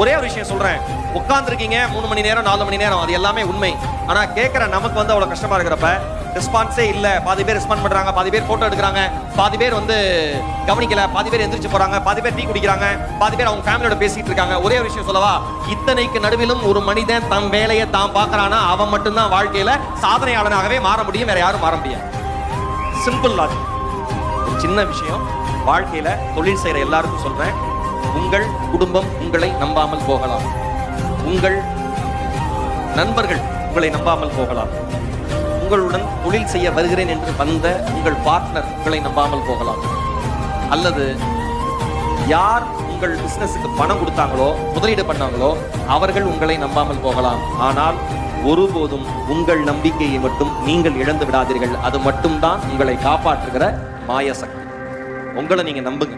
ஒரே ஒரு விஷயம் சொல்றேன், உட்கார்ந்துருக்கீங்க 3 மணி நேரம் 4 மணி நேரம், அது எல்லாமே உண்மை. ஆனா கேட்கிற நமக்கு வந்து அவ்வளவு கஷ்டமா இருக்கிறப்ப ரெஸ்பான்ஸே இல்ல, பாதி பேர் ரெஸ்பாண்ட் பண்றாங்க, பாதி பேர் போட்டோ எடுக்கிறாங்க, பாதி பேர் வந்து கவனிக்கல, பாதி பேர் எந்திரிச்சு போறாங்க, பாதி பேர் டீ குடிக்கிறாங்க, பாதி பேர் அவங்க ஃபேமிலியோட பேசிட்டு இருக்காங்க. ஒரே ஒரு விஷயம் சொல்லவா, இத்தனைக்கு நடுவிலும் ஒரு மனிதன் தம் வேலையை தான் பார்க்கறானா அவன் மட்டும்தான் வாழ்க்கையில சாதனையாளனாகவே மாற முடியும், வேற யாரும் மாற முடியாது. Simple logic. ஒரு சின்ன விஷயம், வாழ்க்கையில தொழில் செய்யற எல்லாருக்கும் சொல்றேன், உங்கள் குடும்பம் உங்களை நம்பாமல் போகலாம், உங்கள் நண்பர்கள் உங்களை நம்பாமல் போகலாம், உங்களுடன் தொழில் செய்ய வருகிறேன் என்று வந்த உங்கள் பார்ட்னர் உங்களை நம்பாமல் போகலாம், அல்லது யார் உங்கள் பிசினஸுக்கு பணம் கொடுத்தாங்களோ முதலீடு பண்ணாங்களோ அவர்கள் உங்களை நம்பாமல் போகலாம். ஆனால் ஒருபோதும் உங்கள் நம்பிக்கையை மட்டும் நீங்கள் இழந்து விடாதீர்கள். அது மட்டும்தான் உங்களை காப்பாற்றுகிற மாய சக்தி. உங்களை நீங்க நம்புங்க.